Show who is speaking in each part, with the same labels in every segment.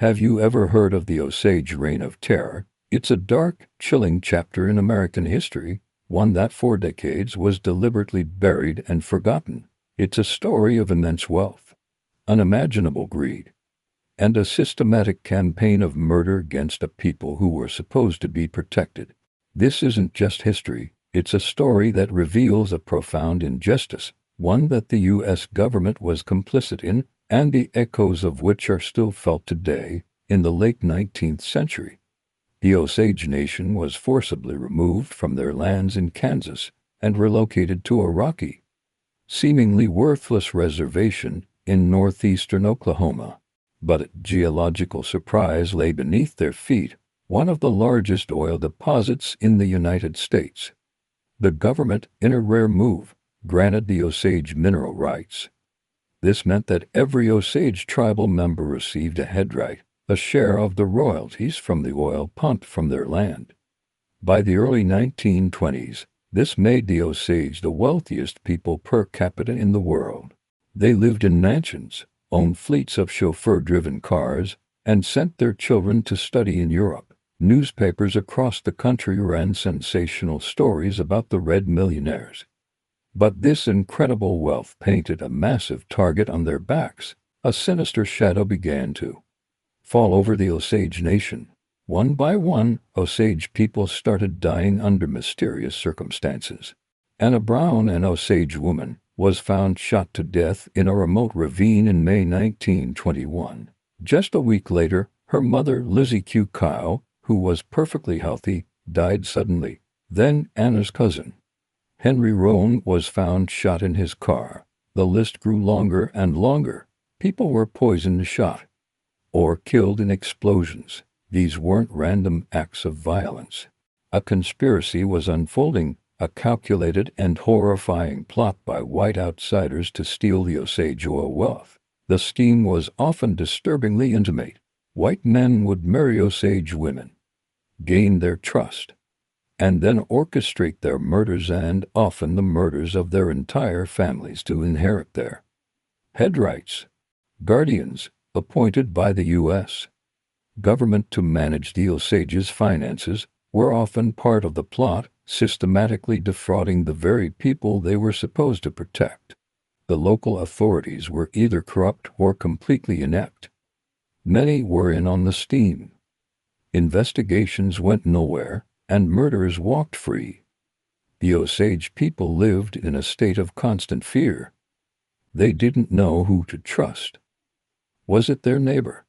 Speaker 1: Have you ever heard of the Osage Reign of Terror? It's a dark, chilling chapter in American history, one that for decades was deliberately buried and forgotten. It's a story of immense wealth, unimaginable greed, and a systematic campaign of murder against a people who were supposed to be protected. This isn't just history, it's a story that reveals a profound injustice, one that the U.S. government was complicit in, and the echoes of which are still felt today. In the late 19th century, the Osage Nation was forcibly removed from their lands in Kansas and relocated to a rocky, seemingly worthless reservation in northeastern Oklahoma. But a geological surprise lay beneath their feet, one of the largest oil deposits in the United States. The government, in a rare move, granted the Osage mineral rights. This meant that every Osage tribal member received a headright, a share of the royalties from the oil pumped from their land. By the early 1920s, this made the Osage the wealthiest people per capita in the world. They lived in mansions, owned fleets of chauffeur-driven cars, and sent their children to study in Europe. Newspapers across the country ran sensational stories about the Red Millionaires. But this incredible wealth painted a massive target on their backs. A sinister shadow began to fall over the Osage Nation. One by one, Osage people started dying under mysterious circumstances. Anna Brown, an Osage woman, was found shot to death in a remote ravine in May 1921. Just a week later, her mother, Lizzie Q. Kyle, who was perfectly healthy, died suddenly. Then Anna's cousin, Henry Roan, was found shot in his car. The list grew longer and longer. People were poisoned, shot, or killed in explosions. These weren't random acts of violence. A conspiracy was unfolding, a calculated and horrifying plot by white outsiders to steal the Osage oil wealth. The scheme was often disturbingly intimate. White men would marry Osage women, gain their trust, and then orchestrate their murders and often the murders of their entire families to inherit their headrights. Guardians, appointed by the U.S. government to manage the Osage's finances, were often part of the plot, systematically defrauding the very people they were supposed to protect. The local authorities were either corrupt or completely inept. Many were in on the scheme. Investigations went nowhere, and murderers walked free. The Osage people lived in a state of constant fear. They didn't know who to trust. Was it their neighbor,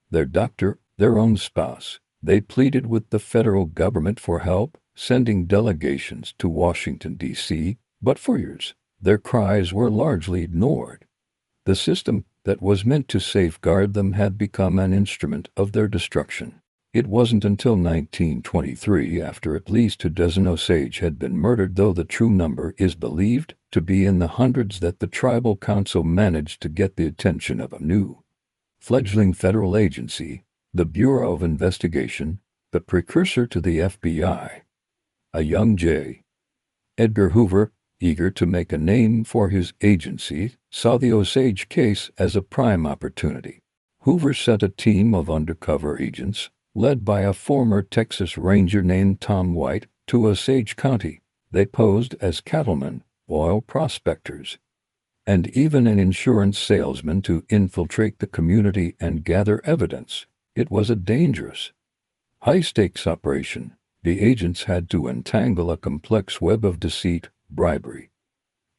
Speaker 1: their doctor, their own spouse? They pleaded with the federal government for help, sending delegations to Washington, D.C., but for years, their cries were largely ignored. The system that was meant to safeguard them had become an instrument of their destruction. It wasn't until 1923, after at least a dozen Osage had been murdered, though the true number is believed to be in the hundreds, that the tribal council managed to get the attention of a new, fledgling federal agency, the Bureau of Investigation, the precursor to the FBI. A young J. Edgar Hoover, eager to make a name for his agency, saw the Osage case as a prime opportunity. Hoover sent a team of undercover agents, led by a former Texas Ranger named Tom White, to Osage County. They posed as cattlemen, oil prospectors, and even an insurance salesman to infiltrate the community and gather evidence. It was a dangerous, high-stakes operation. The agents had to untangle a complex web of deceit, bribery,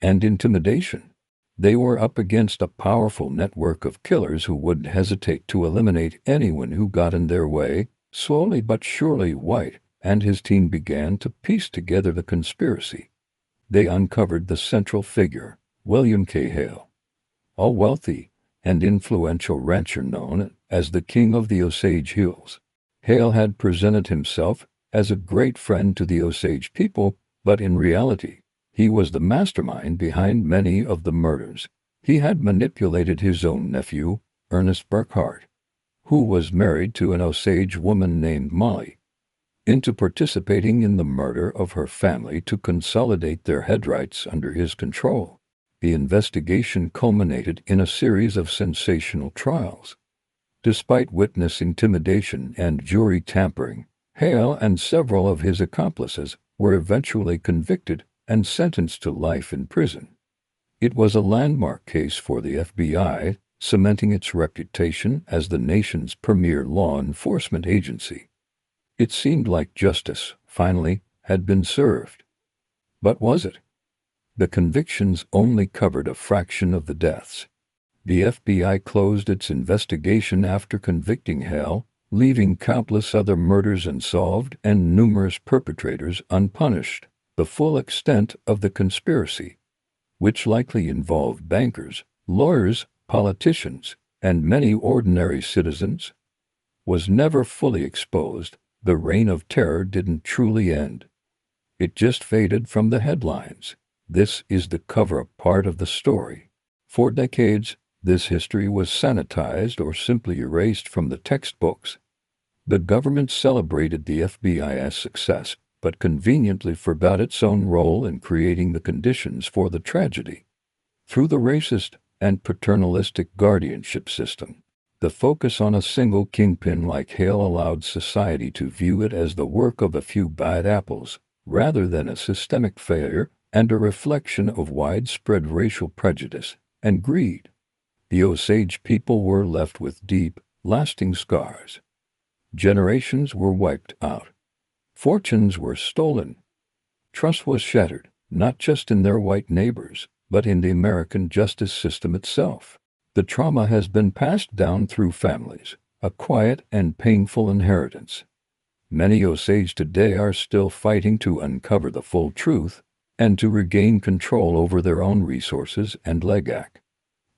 Speaker 1: and intimidation. They were up against a powerful network of killers who wouldn't hesitate to eliminate anyone who got in their way. Slowly but surely, White and his team began to piece together the conspiracy. They uncovered the central figure, William K. Hale, a wealthy and influential rancher known as the King of the Osage Hills. Hale had presented himself as a great friend to the Osage people, but in reality, he was the mastermind behind many of the murders. He had manipulated his own nephew, Ernest Burkhart, who was married to an Osage woman named Molly, into participating in the murder of her family to consolidate their headrights under his control. The investigation culminated in a series of sensational trials. Despite witness intimidation and jury tampering, Hale and several of his accomplices were eventually convicted and sentenced to life in prison. It was a landmark case for the FBI, cementing its reputation as the nation's premier law enforcement agency. It seemed like justice, finally, had been served. But was it? The convictions only covered a fraction of the deaths. The FBI closed its investigation after convicting Hale, leaving countless other murders unsolved and numerous perpetrators unpunished. The full extent of the conspiracy, which likely involved bankers, lawyers, politicians, and many ordinary citizens, was never fully exposed. The reign of terror didn't truly end. It just faded from the headlines. This is the cover-up part of the story. For decades, this history was sanitized or simply erased from the textbooks. The government celebrated the FBI's success, but conveniently forgot its own role in creating the conditions for the tragedy. Through the racist and paternalistic guardianship system, the focus on a single kingpin like Hale allowed society to view it as the work of a few bad apples, rather than a systemic failure and a reflection of widespread racial prejudice and greed. The Osage people were left with deep, lasting scars. Generations were wiped out. Fortunes were stolen. Trust was shattered, not just in their white neighbors, but in the American justice system itself. The trauma has been passed down through families, a quiet and painful inheritance. Many Osage today are still fighting to uncover the full truth and to regain control over their own resources and legacy.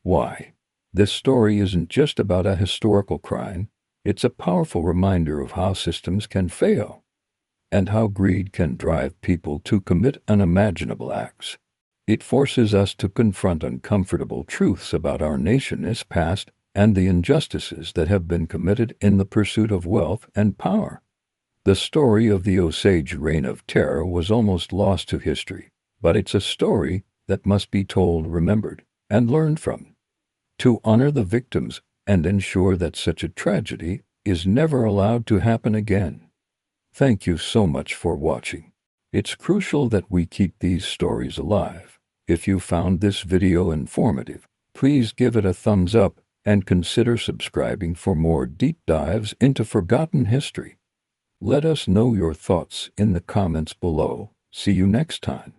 Speaker 1: Why? This story isn't just about a historical crime, it's a powerful reminder of how systems can fail and how greed can drive people to commit unimaginable acts. It forces us to confront uncomfortable truths about our nation's past and the injustices that have been committed in the pursuit of wealth and power. The story of the Osage Reign of Terror was almost lost to history, but it's a story that must be told, remembered, and learned from, to honor the victims and ensure that such a tragedy is never allowed to happen again. Thank you so much for watching. It's crucial that we keep these stories alive. If you found this video informative, please give it a thumbs up and consider subscribing for more deep dives into forgotten history. Let us know your thoughts in the comments below. See you next time.